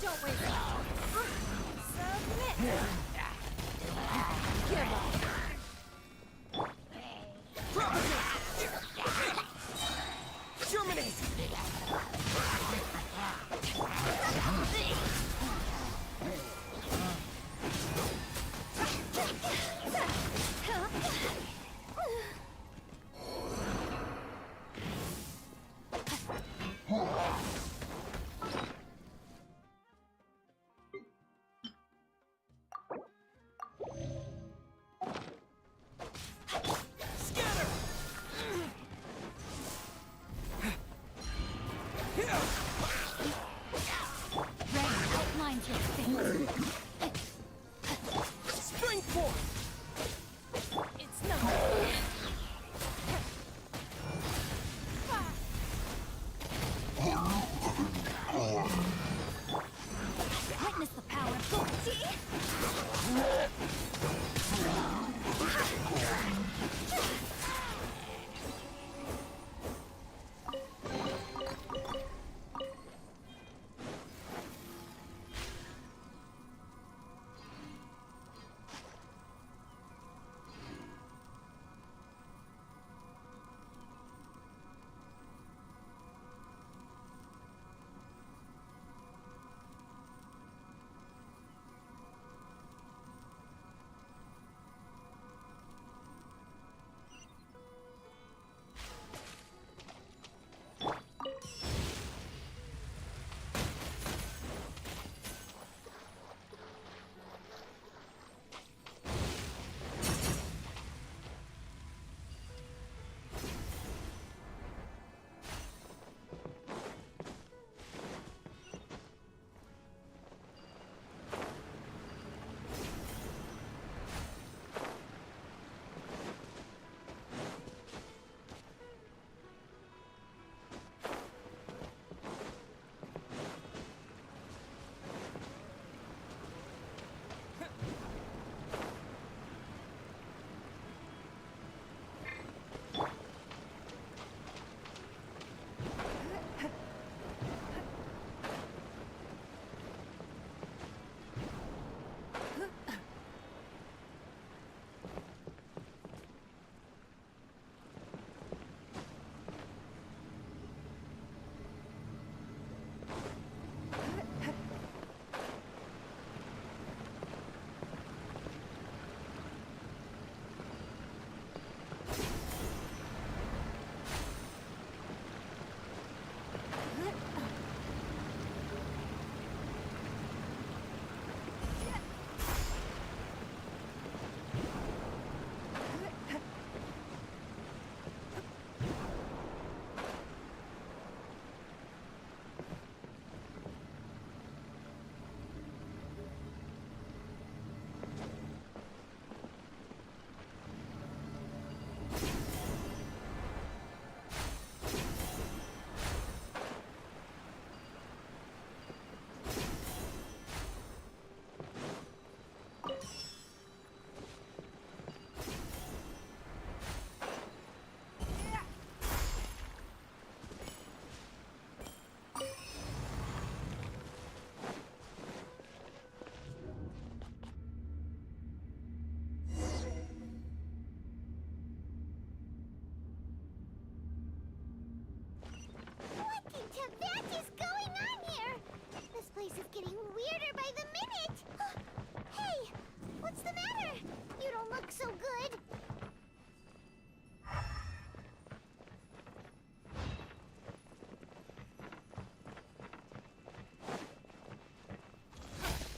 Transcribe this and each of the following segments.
Don't wait. Submit. Give up. Terminate! Spring forth! It's not. Witness the power of Gordy.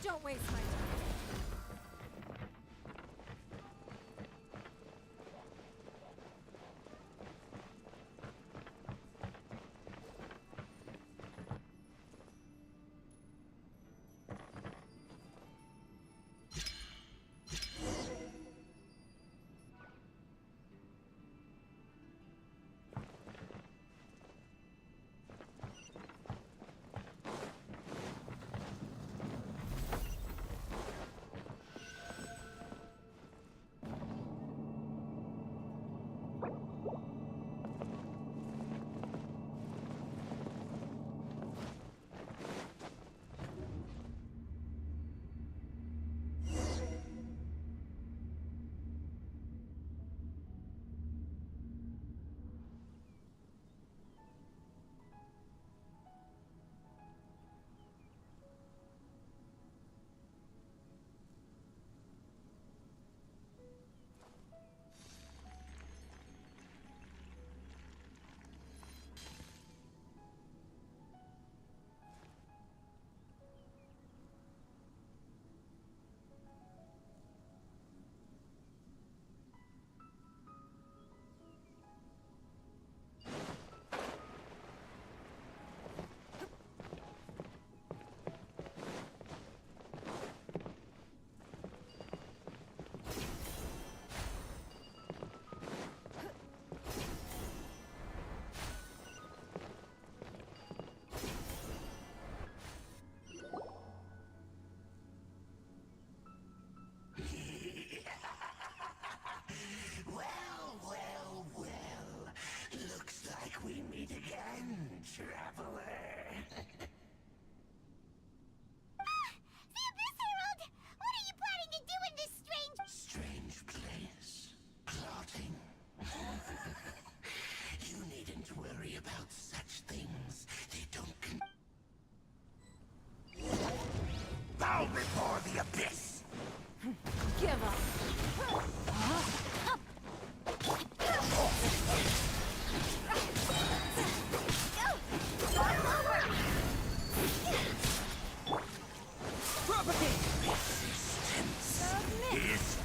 Don't waste my time.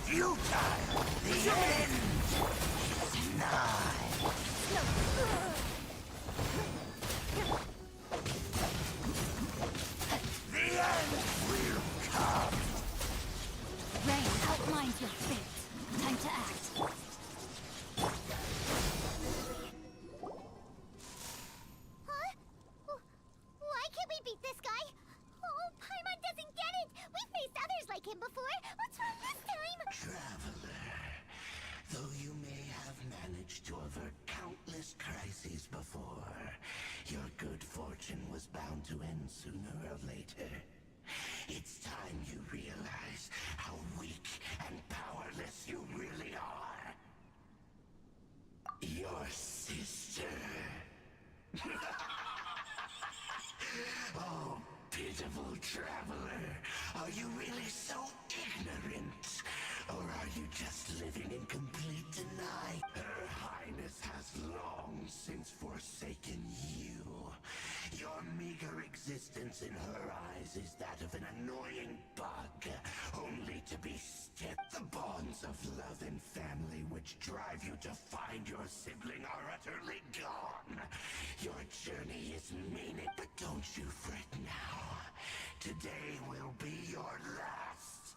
Futile! The end is nigh! The end will come! Rain outlines your fate. Time to act. Huh? Why can't we beat this guy? Oh, Paimon doesn't get it! We've faced others like him before! What's wrong this time? Traveler, though you may have managed to avert countless crises before, your good fortune was bound to end sooner or later. It's time you realize how weak and powerless you really are. Your sister. Oh, pitiful traveler. Are you really so ignorant? Or are you just living in complete denial? Her Highness has long since forsaken you. Your meager existence in her eyes is that of an annoying bug, only to be stripped. The bonds of love and family which drive you to find your sibling are utterly gone. Your journey is meaningless, but don't you fret now. Today will be your last.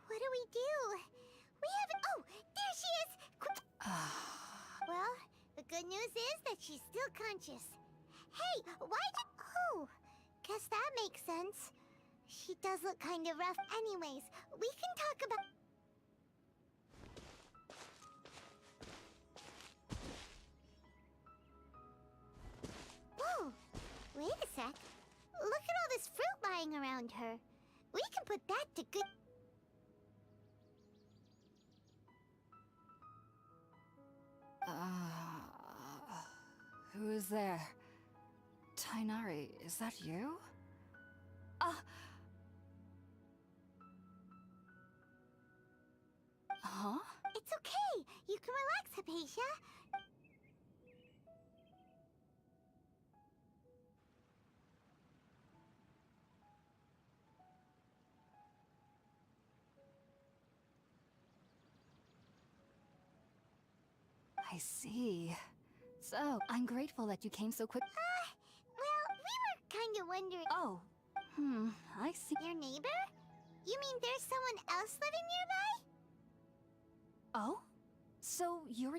What do we do? We haven't. Oh, there she is! Quick. Well, the good news is that she's still conscious. Hey, why did. Oh, guess that makes sense. She does look kind of rough. Anyways, we can talk about. Whoa, wait a sec. Look at all this fruit lying around her. We can put that to good. Who is there? Tainari, is that you? Huh? It's okay. You can relax, Hypatia. I see. So, I'm grateful that you came so quick. Well, we were kind of wondering. Oh, I see. Your neighbor? You mean there's someone else living nearby? Oh? So, you're...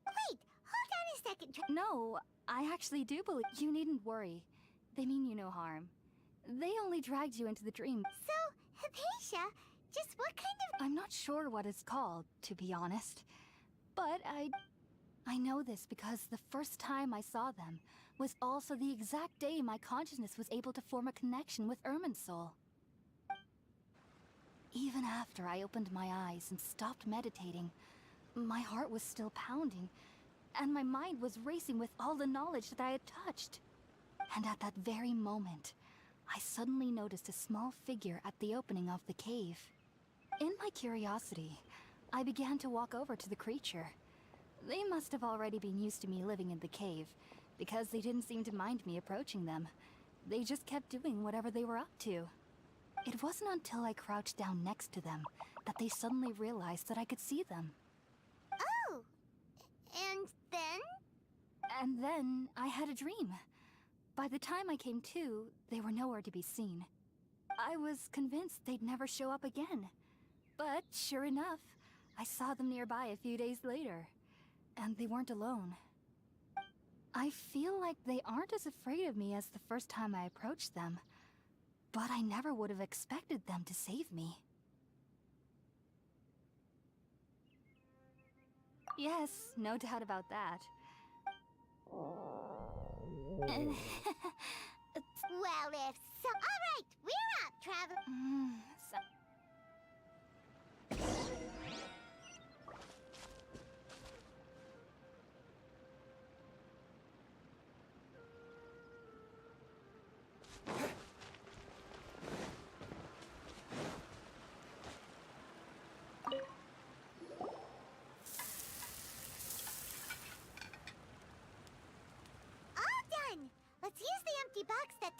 Wait, hold on a second. No, I actually do believe... You needn't worry. They mean you no harm. They only dragged you into the dream. So, Hypatia, just what kind of... I'm not sure what it's called, to be honest. But I know this because the first time I saw them was also the exact day my consciousness was able to form a connection with Irminsul. Even after I opened my eyes and stopped meditating, my heart was still pounding, and my mind was racing with all the knowledge that I had touched. And at that very moment, I suddenly noticed a small figure at the opening of the cave. In my curiosity, I began to walk over to the creature. They must have already been used to me living in the cave, because they didn't seem to mind me approaching them. They just kept doing whatever they were up to. It wasn't until I crouched down next to them that they suddenly realized that I could see them. Oh! And then? And then I had a dream. By the time I came to, they were nowhere to be seen. I was convinced they'd never show up again. But sure enough, I saw them nearby a few days later. And they weren't alone. I feel like they aren't as afraid of me as the first time I approached them. But I never would have expected them to save me. Yes, no doubt about that. Well, if so... Alright, we're out, traveler.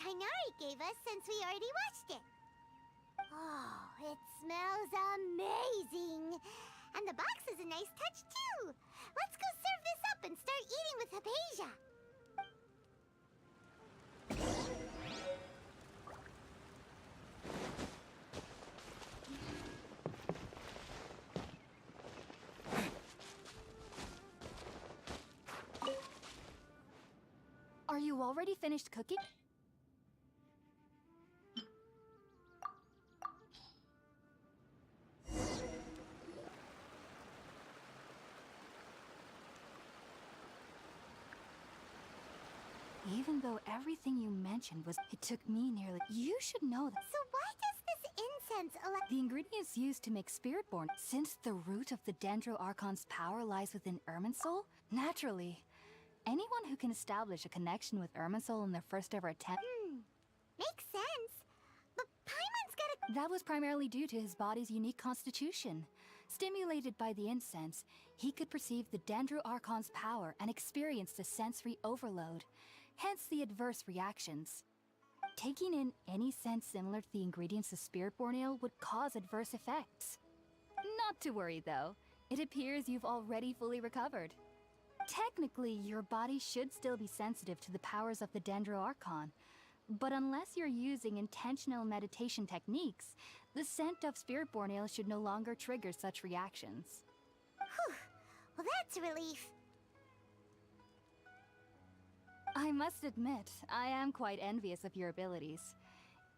Tainari gave us since we already watched it. Oh, it smells amazing! And the box is a nice touch, too! Let's go serve this up and start eating with Hypatia! Are you already finished cooking? Even though everything you mentioned was, it took me nearly. You should know that. So why does this incense allow— The ingredients used to make Spiritborn, since the root of the Dendro Archon's power lies within Irminsul, naturally, anyone who can establish a connection with Irminsul in their first ever attempt. Makes sense. But Paimon's gotta— That was primarily due to his body's unique constitution. Stimulated by the incense, he could perceive the Dendro Archon's power and experience the sensory overload, hence the adverse reactions. Taking in any sense similar to the ingredients of Spiritborn Ale would cause adverse effects. Not to worry though, it appears you've already fully recovered. Technically, your body should still be sensitive to the powers of the Dendro Archon, but unless you're using intentional meditation techniques, the scent of Spiritborn Ale should no longer trigger such reactions. Whew. Well, that's a relief. I must admit, I am quite envious of your abilities.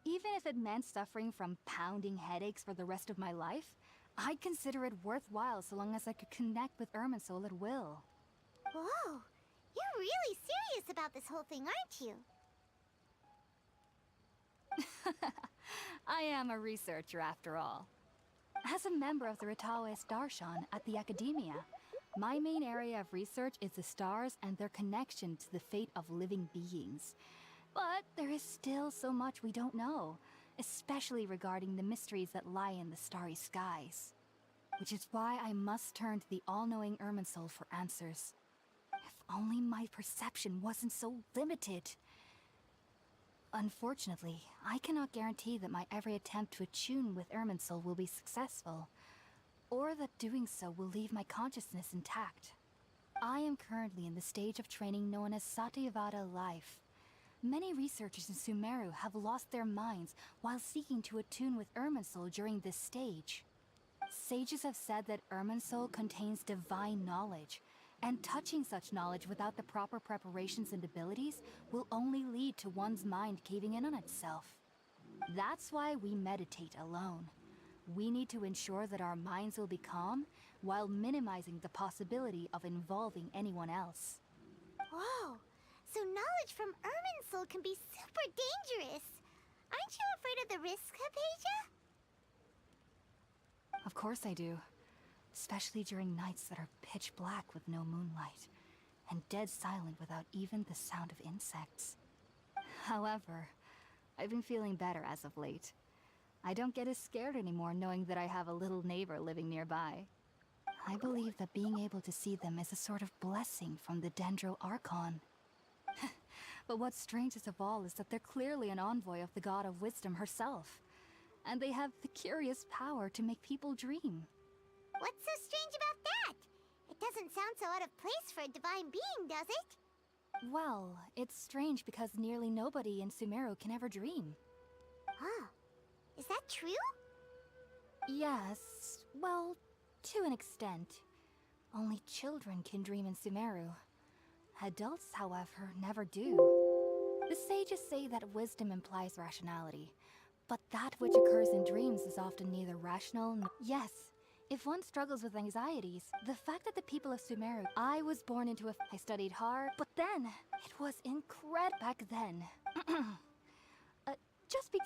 Even if it meant suffering from pounding headaches for the rest of my life, I'd consider it worthwhile so long as I could connect with Irminsul at will. Whoa. You're really serious about this whole thing, aren't you? I am a researcher after all. As a member of the Ritaoist Darshan at the Academia, my main area of research is the stars and their connection to the fate of living beings. But there is still so much we don't know, especially regarding the mysteries that lie in the starry skies. Which is why I must turn to the all-knowing Irminsul for answers. If only my perception wasn't so limited. Unfortunately, I cannot guarantee that my every attempt to attune with Irminsul will be successful, or that doing so will leave my consciousness intact. I am currently in the stage of training known as Satyavada life. Many researchers in Sumeru have lost their minds while seeking to attune with Irminsul during this stage. Sages have said that Irminsul contains divine knowledge, and touching such knowledge without the proper preparations and abilities will only lead to one's mind caving in on itself. That's why we meditate alone. We need to ensure that our minds will be calm while minimizing the possibility of involving anyone else. Whoa. So knowledge from Irminsul can be super dangerous. Aren't you afraid of the risk, Hypatia? Of course I do. Especially during nights that are pitch black with no moonlight, and dead silent without even the sound of insects. However, I've been feeling better as of late. I don't get as scared anymore knowing that I have a little neighbor living nearby. I believe that being able to see them is a sort of blessing from the Dendro Archon. But what's strangest of all is that they're clearly an envoy of the God of Wisdom herself, and they have the curious power to make people dream. What's so strange about that? It doesn't sound so out of place for a divine being, does it? Well, it's strange because nearly nobody in Sumeru can ever dream. Huh. Is that true? Yes, well, to an extent. Only children can dream in Sumeru. Adults, however, never do. The sages say that wisdom implies rationality, but that which occurs in dreams is often neither rational nor— Yes, if one struggles with anxieties, the fact that the people of Sumeru— I was born into I studied hard, but then, it was incredible back then. Just be—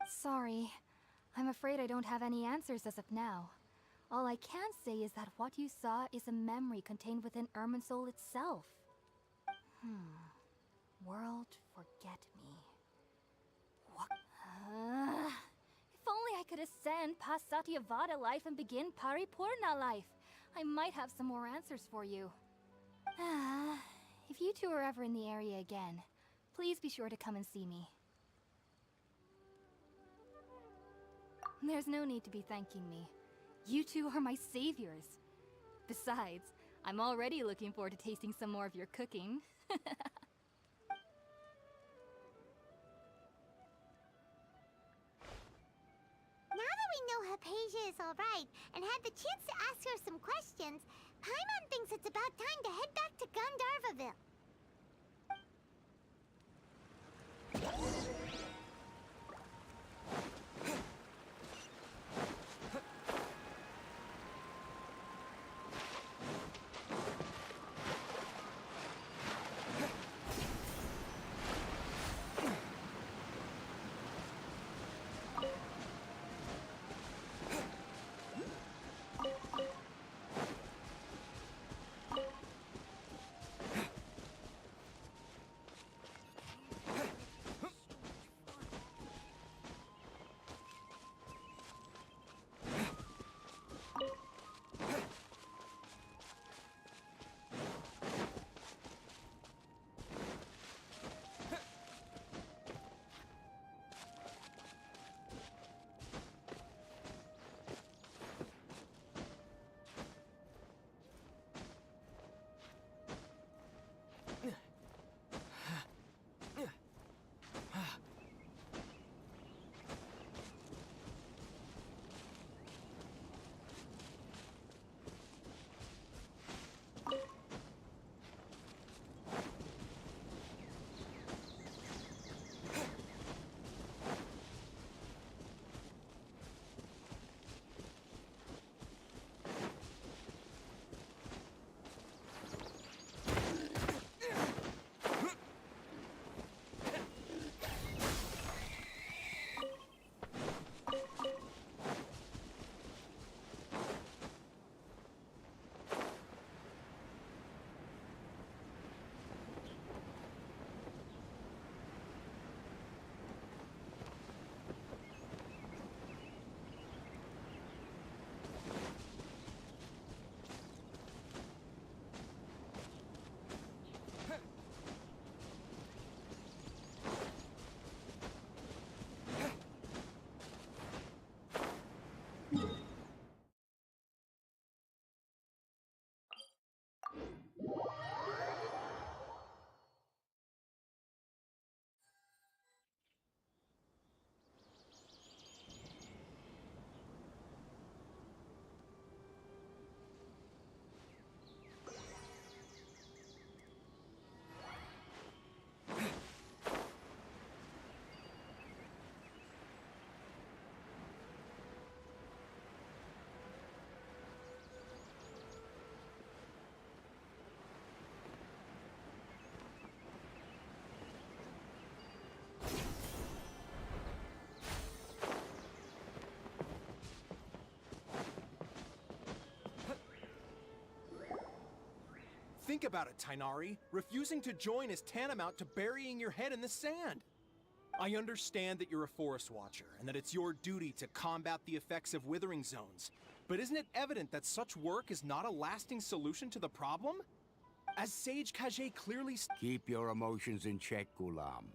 Sorry, I'm afraid I don't have any answers as of now. All I can say is that what you saw is a memory contained within Irminsul itself. World, forget me. What? If only I could ascend past Satyavada life and begin Paripurna life, I might have some more answers for you. If you two are ever in the area again, please be sure to come and see me. There's no need to be thanking me. You two are my saviors. Besides, I'm already looking forward to tasting some more of your cooking. Now that we know Hypatia is alright and had the chance to ask her some questions, Paimon thinks it's about time to head back to Gandharvaville. Think about it, Tainari. Refusing to join is tantamount to burying your head in the sand. I understand that you're a forest watcher, and that it's your duty to combat the effects of withering zones. But isn't it evident that such work is not a lasting solution to the problem? As Sage Kage clearly Keep your emotions in check, Gulam.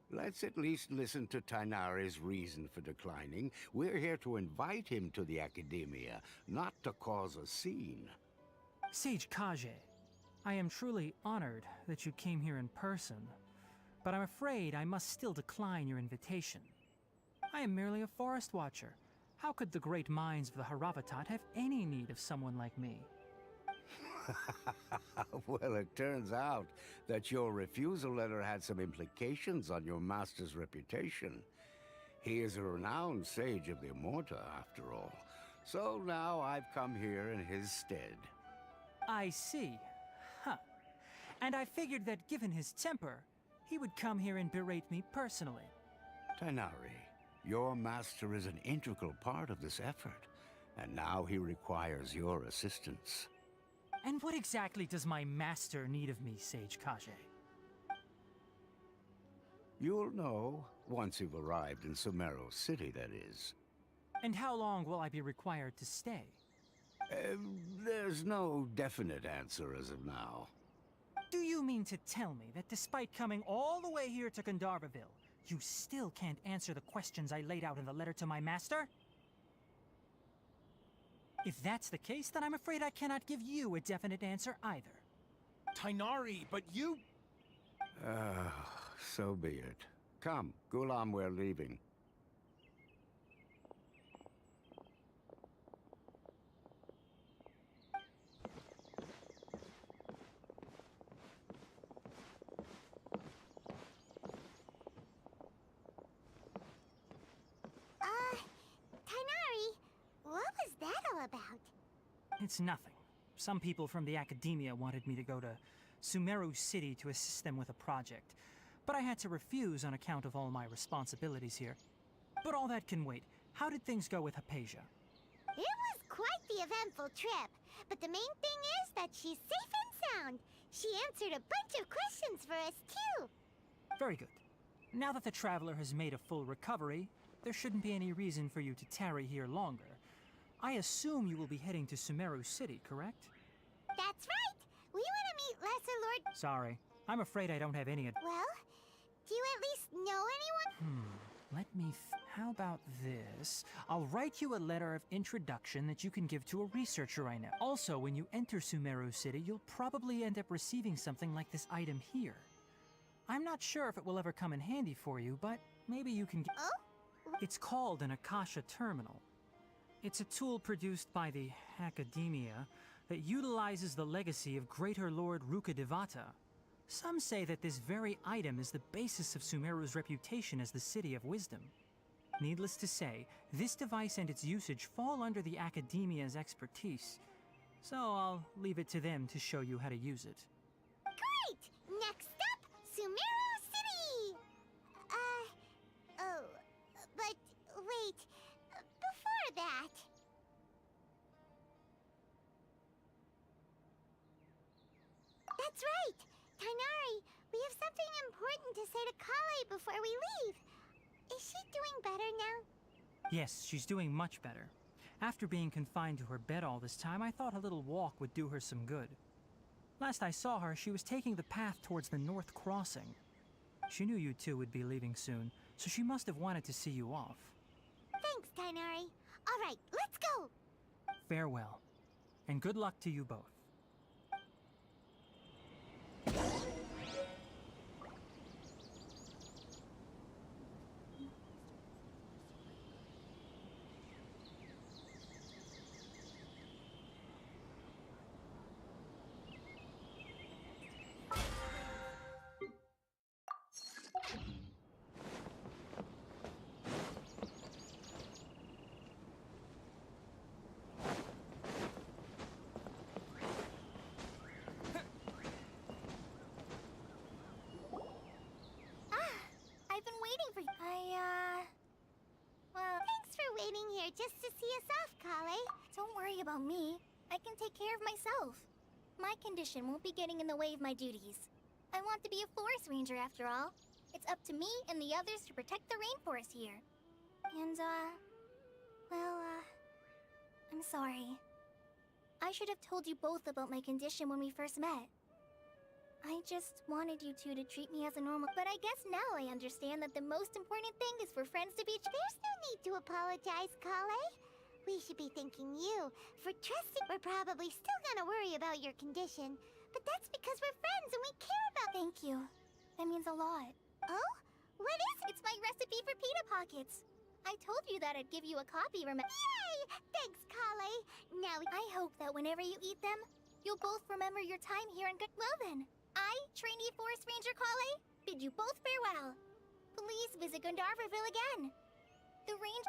Let's at least listen to Tainari's reason for declining. We're here to invite him to the Academia, not to cause a scene. Sage Kage, I am truly honored that you came here in person, but I'm afraid I must still decline your invitation. I am merely a forest watcher. How could the great minds of the Haravatat have any need of someone like me? Well, it turns out that your refusal letter had some implications on your master's reputation. He is a renowned sage of the Immorta, after all. So now I've come here in his stead. I see. Huh. And I figured that given his temper, he would come here and berate me personally. Tainari, your master is an integral part of this effort, and now he requires your assistance. And what exactly does my master need of me, Sage Kage? You'll know once you've arrived in Sumeru City, that is. And how long will I be required to stay? There's no definite answer as of now. Do you mean to tell me that despite coming all the way here to Gandharvaville, you still can't answer the questions I laid out in the letter to my master? If that's the case, then I'm afraid I cannot give you a definite answer either. Tainari, but you... So be it. Come, Gulam, we're leaving. Tainari, what was that all about? It's nothing. Some people from the academia wanted me to go to Sumeru City to assist them with a project, but I had to refuse on account of all my responsibilities here. But all that can wait. How did things go with Hypatia? It was quite the eventful trip, but the main thing is that she's safe and sound. She answered a bunch of questions for us, too. Very good. Now that the traveler has made a full recovery, there shouldn't be any reason for you to tarry here longer. I assume you will be heading to Sumeru City, correct? That's right. We want to meet Lesser Lord... Sorry. I'm afraid I don't have any... Well, do you at least know anyone? Let me how about this? I'll write you a letter of introduction that you can give to a researcher I know. Also, when you enter Sumeru City, you'll probably end up receiving something like this item here. I'm not sure if it will ever come in handy for you, but maybe you can get... Oh? It's called an Akasha Terminal. It's a tool produced by the Academia that utilizes the legacy of Greater Lord Rukkhadevata. Some say that this very item is the basis of Sumeru's reputation as the City of Wisdom. Needless to say, this device and its usage fall under the Academia's expertise, so I'll leave it to them to show you how to use it. Great! Next up, Sumeru City! But wait, before that... That's right! Tainari, we have something important to say to Kale before we leave. Is she doing better now? Yes, she's doing much better. After being confined to her bed all this time, I thought a little walk would do her some good. Last I saw her, she was taking the path towards the North Crossing. She knew you two would be leaving soon, so she must have wanted to see you off. Thanks, Tainari. All right, let's go! Farewell, and good luck to you both. I've been waiting for you. Well, thanks for waiting here just to see us off, Kale. Don't worry about me. I can take care of myself. My condition won't be getting in the way of my duties. I want to be a forest ranger after all. It's up to me and the others to protect the rainforest here. And, I'm sorry. I should have told you both about my condition when we first met. I just wanted you two to treat me as a normal... But I guess now I understand that the most important thing is for friends to be... There's no need to apologize, Kale. We should be thanking you for trusting. We're probably still gonna worry about your condition, but that's because we're friends and we care about... Thank you. That means a lot. Oh? What is it? It's my recipe for pita pockets. I told you that I'd give you a copy, remember? Yay! Thanks, Kale. Now I hope that whenever you eat them, you'll both remember your time here in good... Well then, I, trainee Forest Ranger Kale, bid you both farewell. Please visit Gandharvaville again. The range...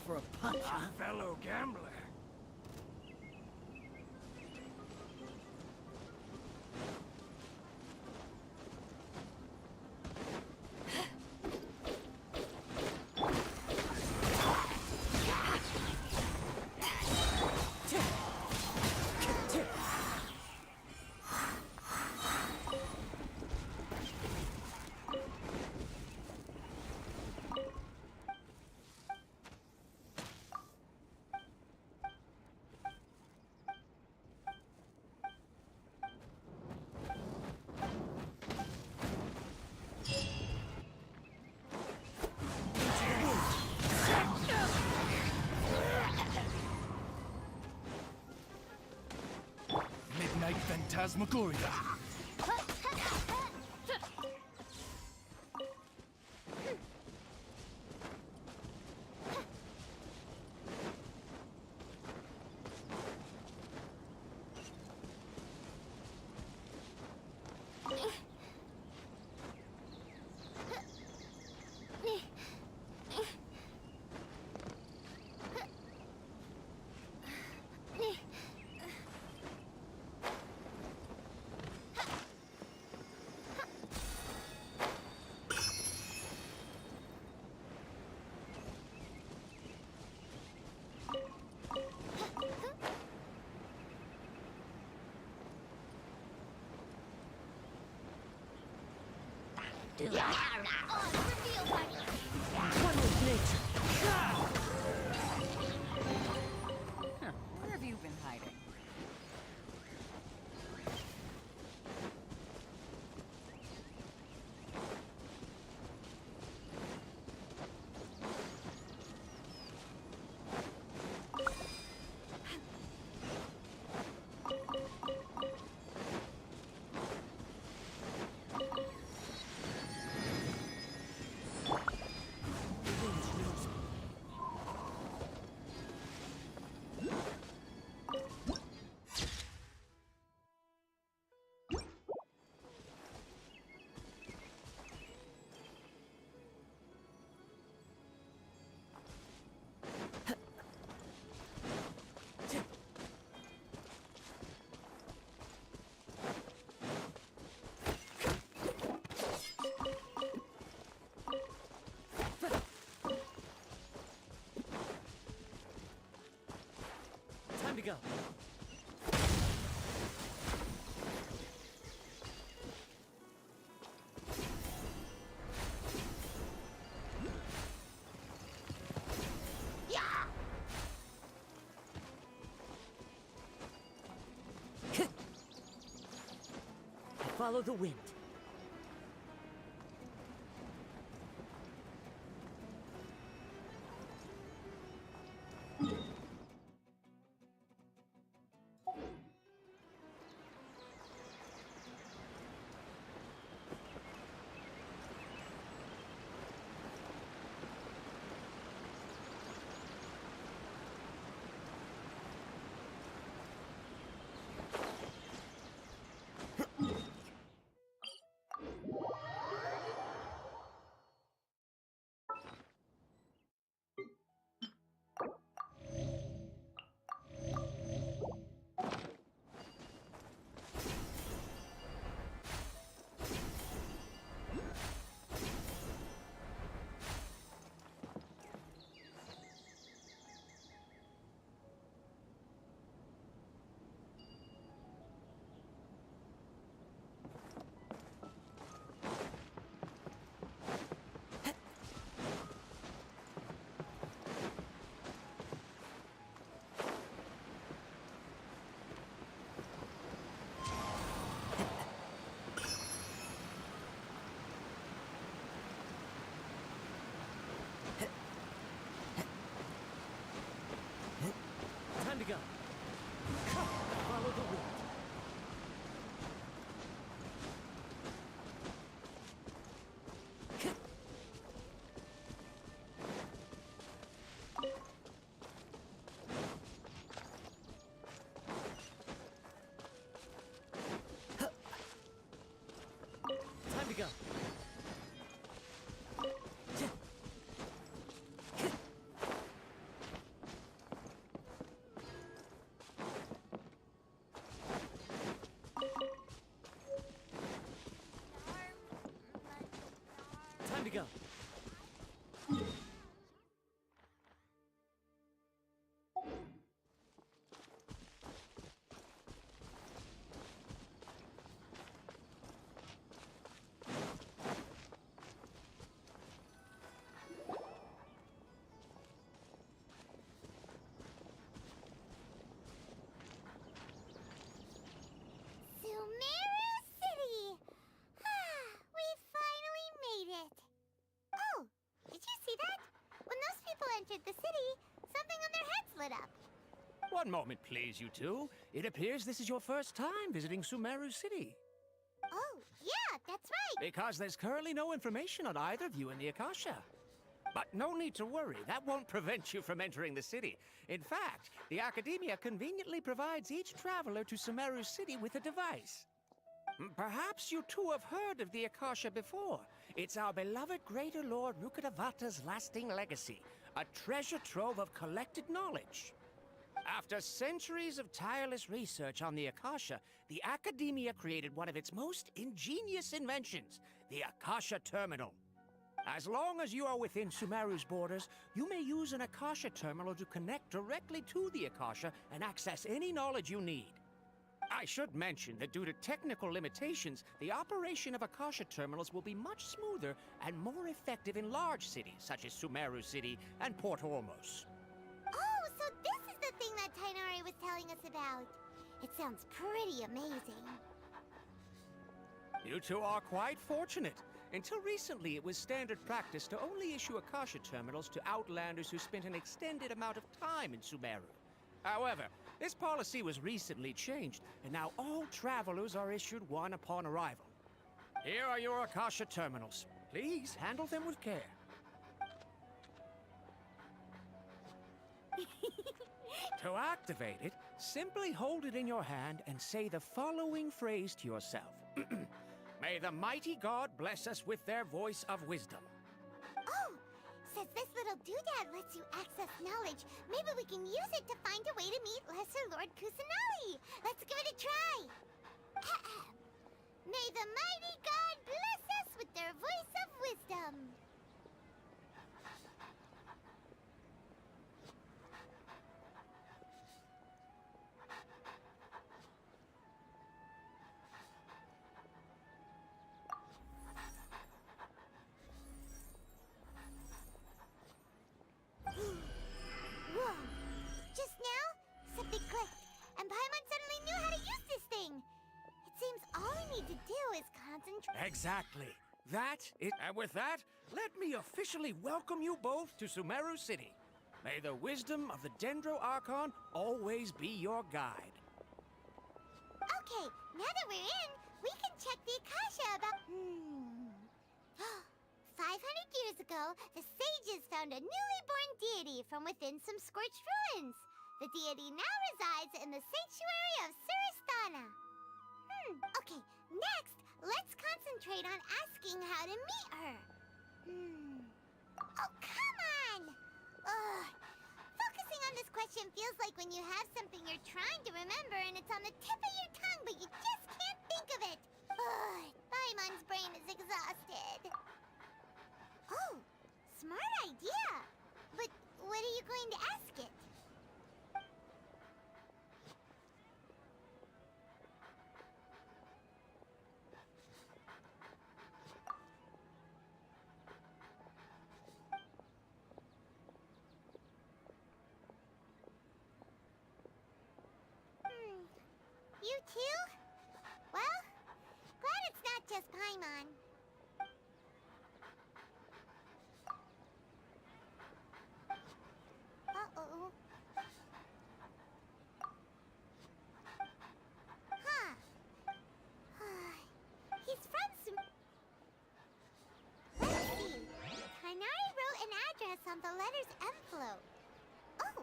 for a punch, huh? Fellow gambler. Midnight Phantasmagoria. On reveal time. One with nature. Huh. Where have you been hiding? Time to go. Follow the wind. Time to go. Follow the wind. Time to go. to go. Sumeru City! We finally made it! Oh, did you see that? When those people entered the city, something on their heads lit up. One moment, please, you two. It appears this is your first time visiting Sumeru City. Oh, yeah, that's right. Because there's currently no information on either of you in the Akasha. But no need to worry, that won't prevent you from entering the city. In fact, the Academia conveniently provides each traveler to Sumeru City with a device. Perhaps you two have heard of the Akasha before. It's our beloved Greater Lord Rukkhadevata's lasting legacy, a treasure trove of collected knowledge. After centuries of tireless research on the Akasha, the Academia created one of its most ingenious inventions, the Akasha Terminal. As long as you are within Sumeru's borders, you may use an Akasha terminal to connect directly to the Akasha and access any knowledge you need. I should mention that due to technical limitations, the operation of Akasha terminals will be much smoother and more effective in large cities such as Sumeru City and Port Ormos. Oh, so this is the thing that Tainari was telling us about. It sounds pretty amazing. You two are quite fortunate. Until recently, it was standard practice to only issue Akasha terminals to outlanders who spent an extended amount of time in Sumeru. However, this policy was recently changed, and now all travelers are issued one upon arrival. Here are your Akasha terminals. Please handle them with care. To activate it, simply hold it in your hand and say the following phrase to yourself. May the mighty God bless us with their voice of wisdom. Oh, since this little doodad lets you access knowledge, maybe we can use it to find a way to meet Lesser Lord Kusanali. Let's give it a try. May the mighty God bless us with their voice of wisdom. Whoa! Just now, something clicked, and Paimon suddenly knew how to use this thing. It seems all we need to do is concentrate. Exactly. And with that, let me officially welcome you both to Sumeru City. May the wisdom of the Dendro Archon always be your guide. Okay, now that we're in, we can check the Akasha about... 500 years ago, the sages found a newly born deity from within some scorched ruins. The deity now resides in the sanctuary of Suristana. Okay, next, let's concentrate on asking how to meet her. Oh, come on! Ugh. Focusing on this question feels like when you have something you're trying to remember and it's on the tip of your tongue, but you just can't think of it. Ugh, Paimon's brain is exhausted. Oh, smart idea. But what are you going to ask it? You too? Well, glad it's not just Paimon. Uh-oh. Huh. He's from Let's see. Tainari wrote an address on the letter's envelope. Oh,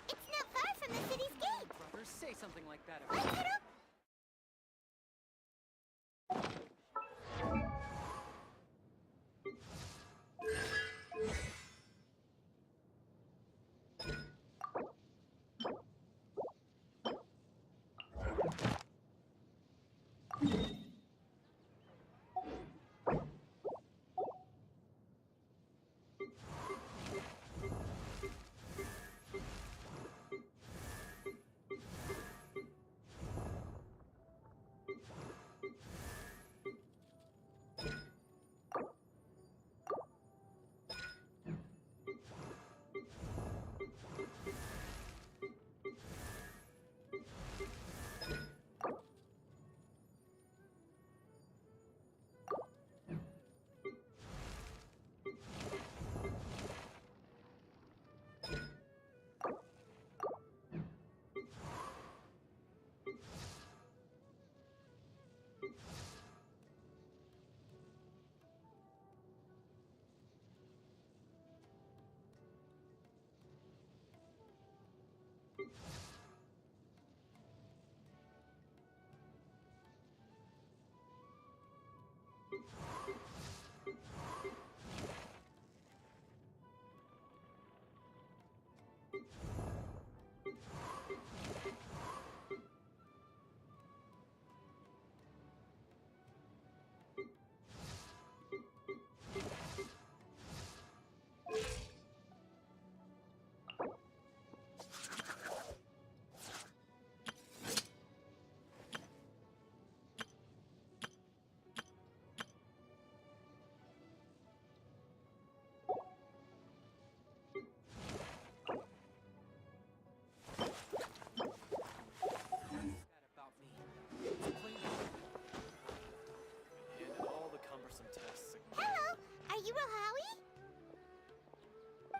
it's not far from the city's gate. Brother, say something like that. Let's head up.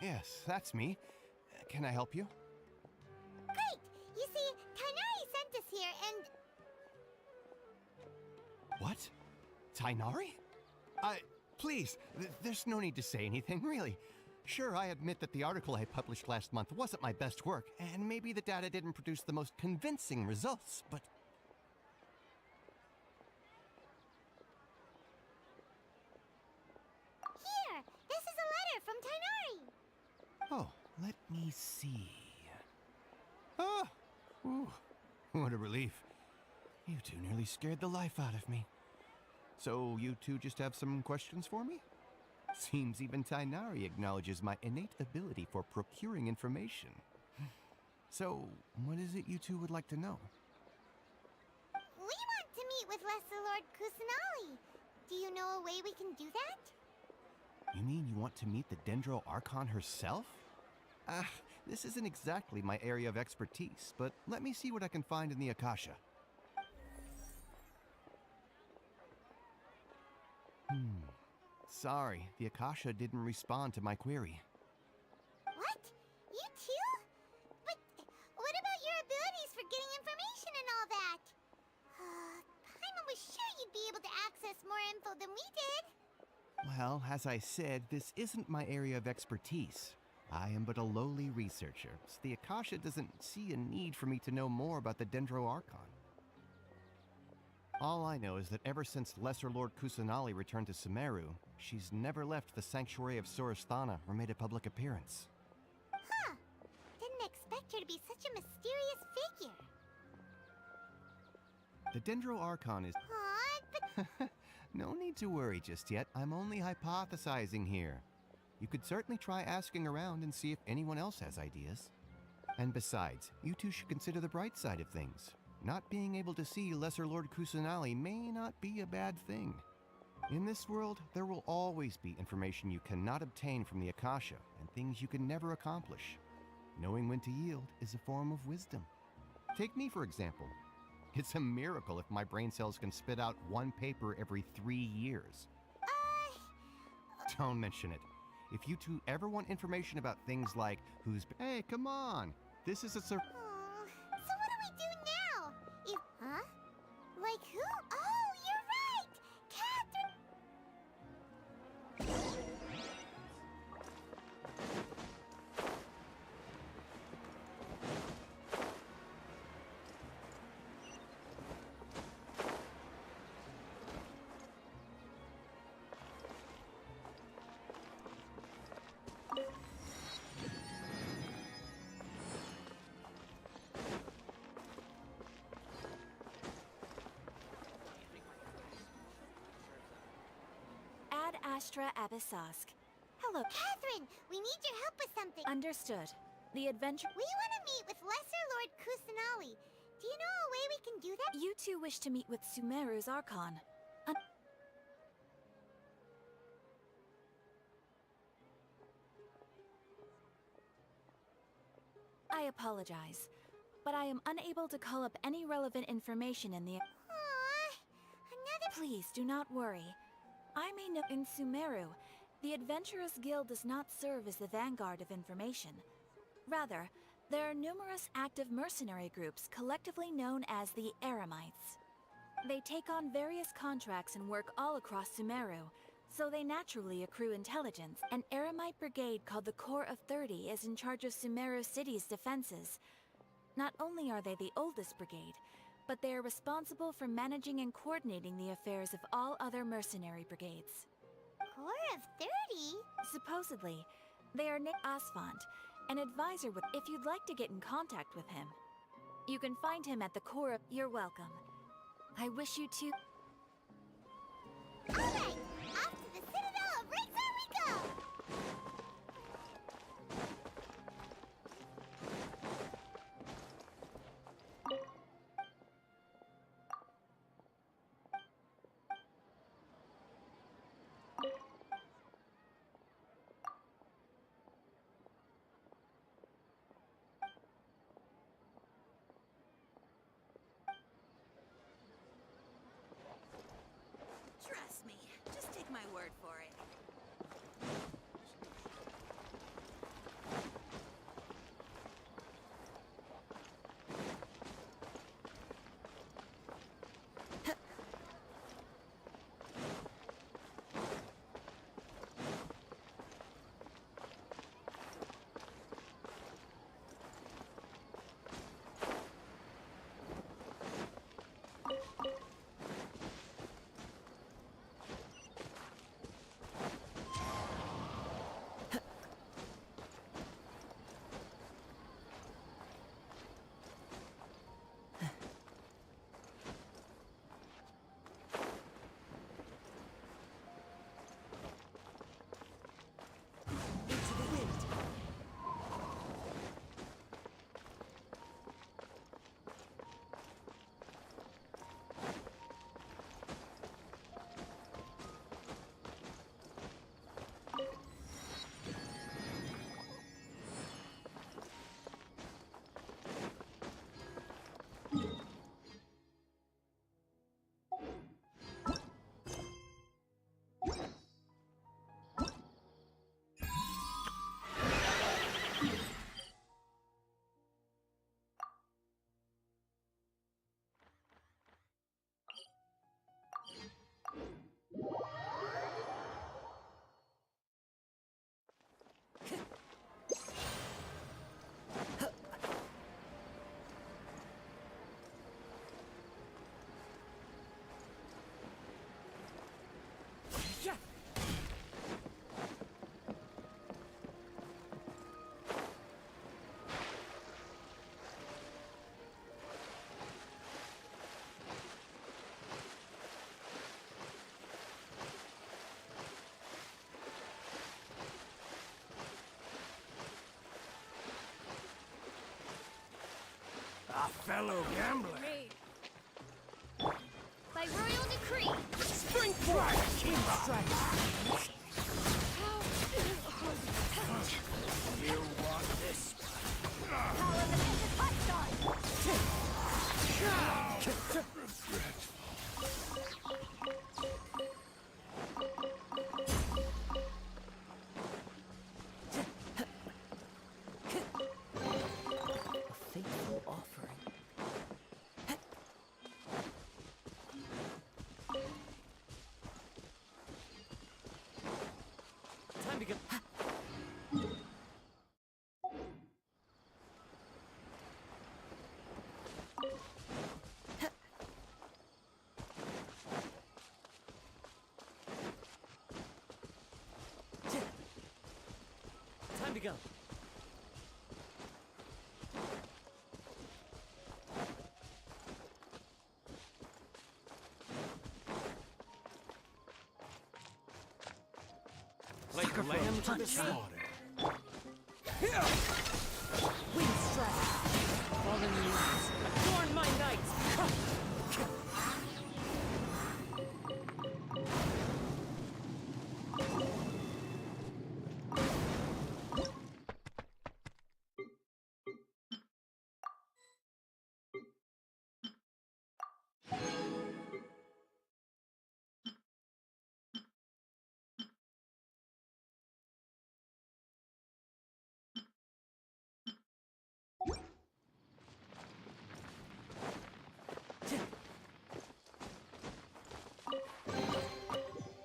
Yes, that's me. Can I help you? Great! You see, Tainari sent us here, and... What? Tainari? Please, there's no need to say anything, really. Sure, I admit that the article I published last month wasn't my best work, and maybe the data didn't produce the most convincing results, but... Here! This is a letter from Tainari! Oh, let me see. Ah! Ooh, what a relief. You two nearly scared the life out of me. So, you two just have some questions for me? Seems even Tainari acknowledges my innate ability for procuring information. So, what is it you two would like to know? We want to meet with Lesser Lord Kusanali. Do you know a way we can do that? You mean you want to meet the Dendro Archon herself? This isn't exactly my area of expertise, but let me see what I can find in the Akasha. Sorry, the Akasha didn't respond to my query. What? You too? But what about your abilities for getting information and all that? Paimon was sure you'd be able to access more info than we did. Well, as I said, this isn't my area of expertise. I am but a lowly researcher, so the Akasha doesn't see a need for me to know more about the Dendro Archon. All I know is that ever since Lesser Lord Kusanali returned to Sumeru, she's never left the Sanctuary of Sorasthana or made a public appearance. Huh. Didn't expect her to be such a mysterious figure. The Dendro Archon is... Aw, but... No need to worry just yet. I'm only hypothesizing here. You could certainly try asking around and see if anyone else has ideas. And besides, you two should consider the bright side of things. Not being able to see Lesser Lord Kusanali may not be a bad thing. In this world, there will always be information you cannot obtain from the Akasha, and things you can never accomplish. Knowing when to yield is a form of wisdom. Take me, for example. It's a miracle if my brain cells can spit out one paper every 3 years. Don't mention it. If you two ever want information about things like who's... Hey, come on! This is a So what do we do now? If... Huh? Like who? Oh, you're right! Catherine! Ad Astra Abyssosk. Hello. Catherine, we need your help with something. Understood. The adventure... We want to meet with Lesser Lord Kusanali. Do you know a way we can do that? You two wish to meet with Sumeru's Archon. I apologize, but I am unable to call up any relevant information in the... Aww, another... Please do not worry. I may know in Sumeru, the Adventurous Guild does not serve as the vanguard of information. Rather, there are numerous active mercenary groups collectively known as the Eremites. They take on various contracts and work all across Sumeru, so they naturally accrue intelligence. An Eremite brigade called the Corps of 30 is in charge of Sumeru City's defenses. Not only are they the oldest brigade, but they are responsible for managing and coordinating the affairs of all other mercenary brigades. Corps of 30? Supposedly, they are named Asfant, an advisor with... If you'd like to get in contact with him, you can find him at the Corps of... You're welcome. I wish you to... Alright, off to the Citadel of Ryzen we go! fellow gambler. By royal decree. Spring forth! Wind strike! You want this? Power of the Tempest Hot A fateful offering. Time to go. Time to go. Like a lamb to the slaughter. Wind strike. Fallen leaves. Adorn my night.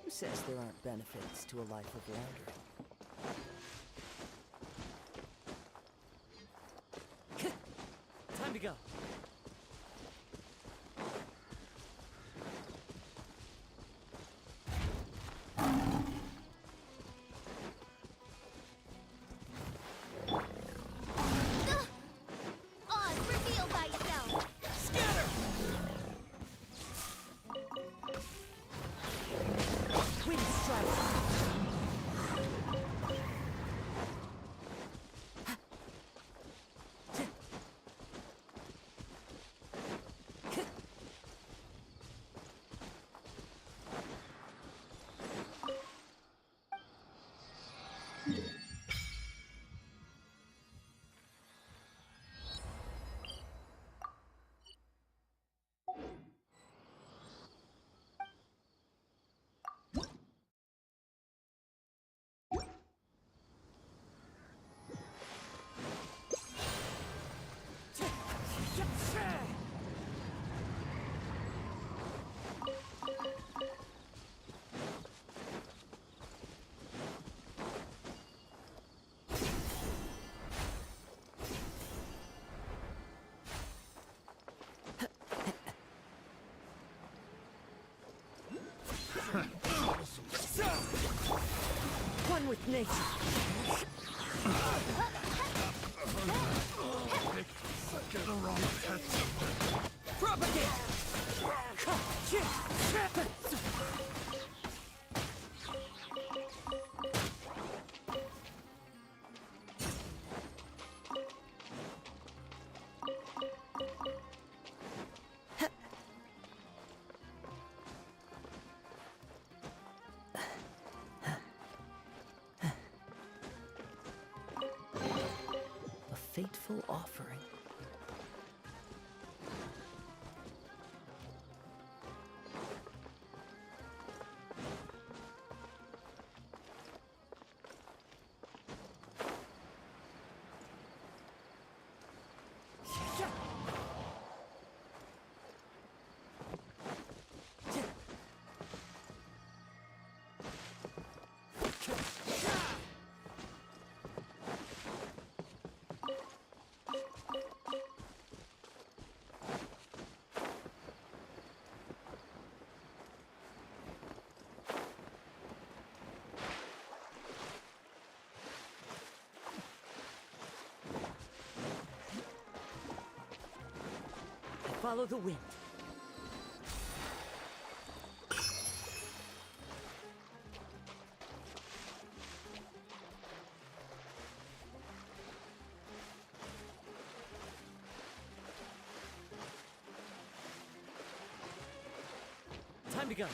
Who says there aren't benefits to a life of wandering? Time to go. Oz, reveal thyself. Wind strike. One with nature. Get a wrong pet. Propagate! A fateful offering. Follow the wind. Time to go.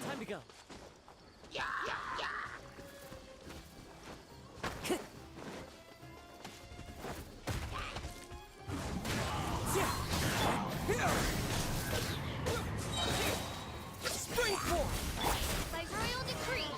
Time to go. Springboard! By royal decree.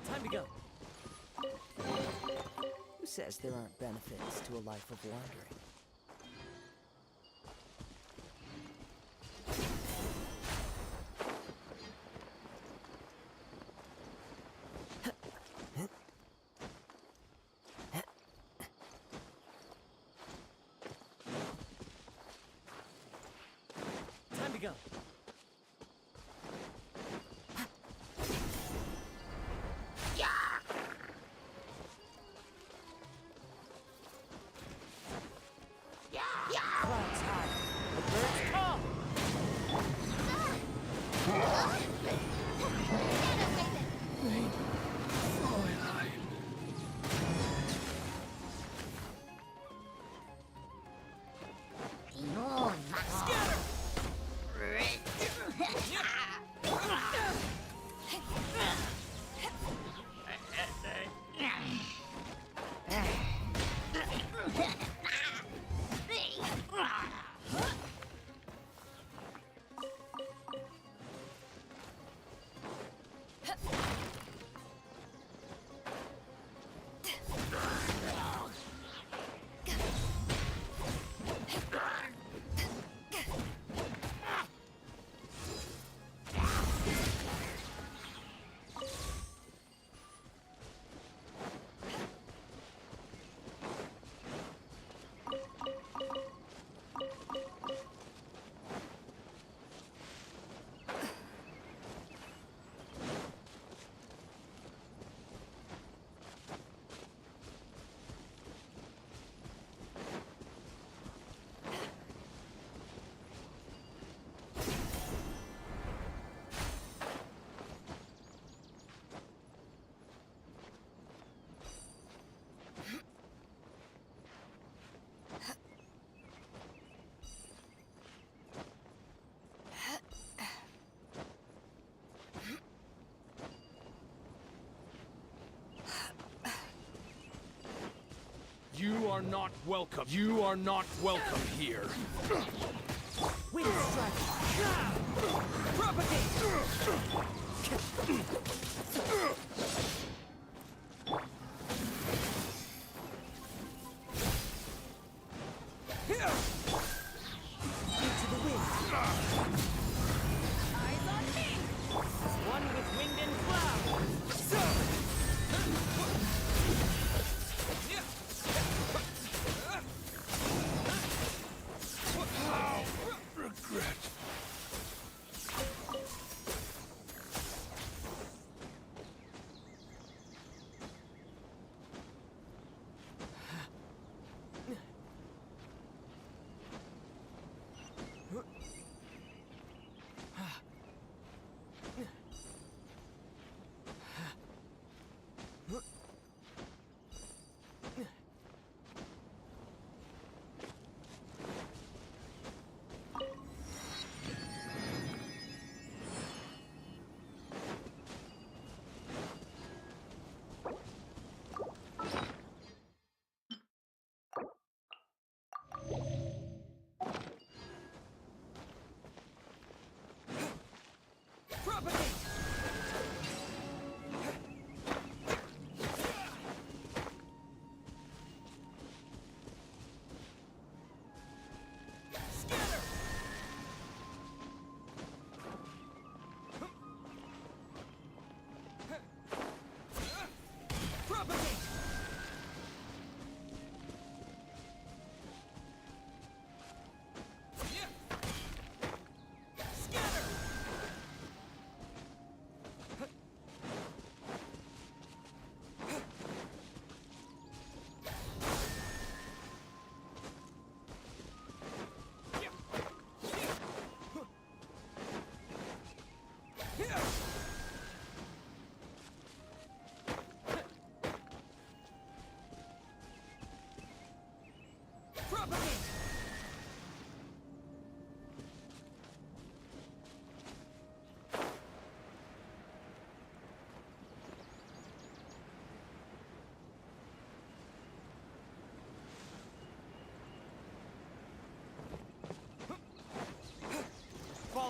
Time to go. Who says there aren't benefits to a life of wandering? Time to go. Clouds high. The birds come! You are not welcome. You are not welcome here. Wind strike! Propagate! Into the wind! Eyes on me! One with wind and cloud! Regret.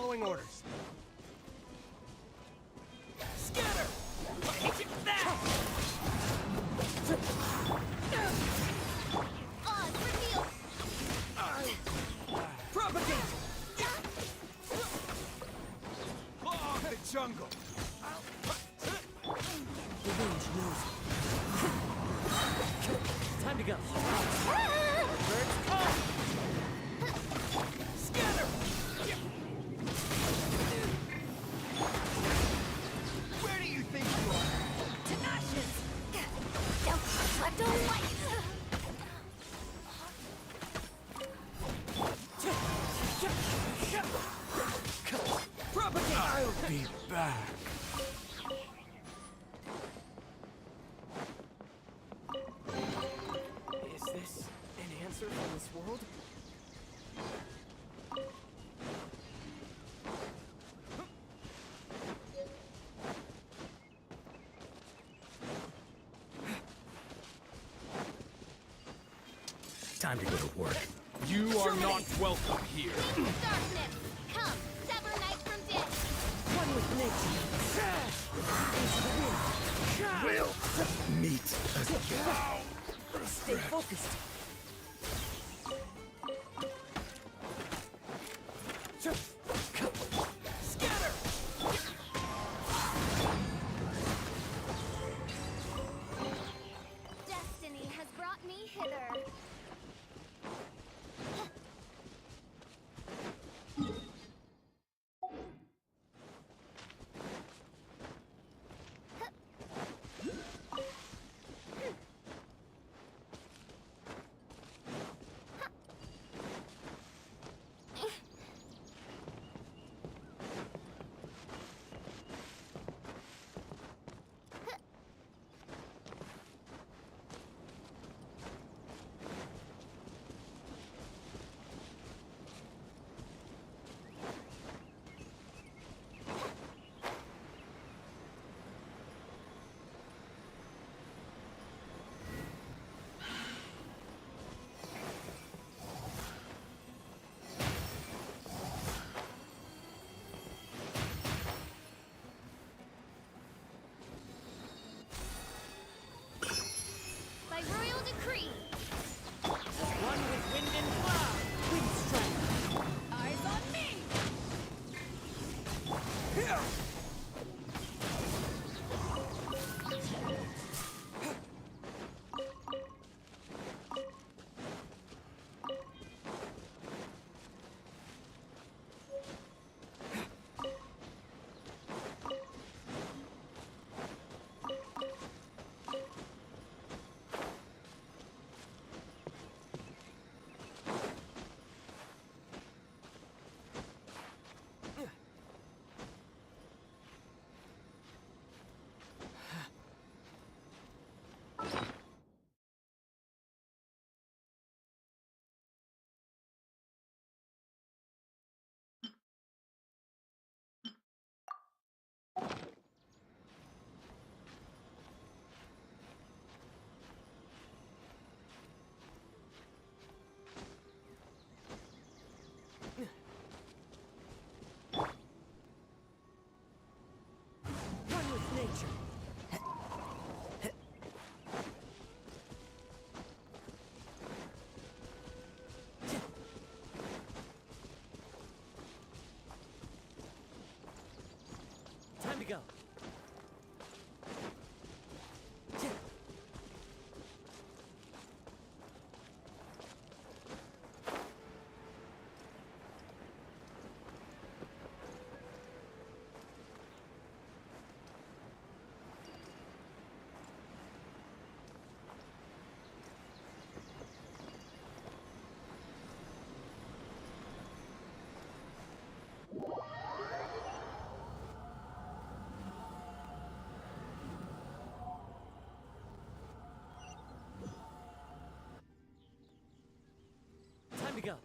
Following orders. Scatter! Hit you that! Oz, reveal! Propagate! The jungle. The range knows it. Time to go. Birds come! Scatter! Where do you think you are? Tenacious! Don't reflect on light! Propagate! I'll be back. Is this an answer from this world? Time to go to work. You are not welcome here. Darkness! Come, sever night from day! One with nature. Into the wind. We'll meet again. Stay focused. Scatter! Destiny has brought me hither. By royal decree! One with wind and cloud. Wind strike. Eyes on me! One with nature. Time to go. Time to go.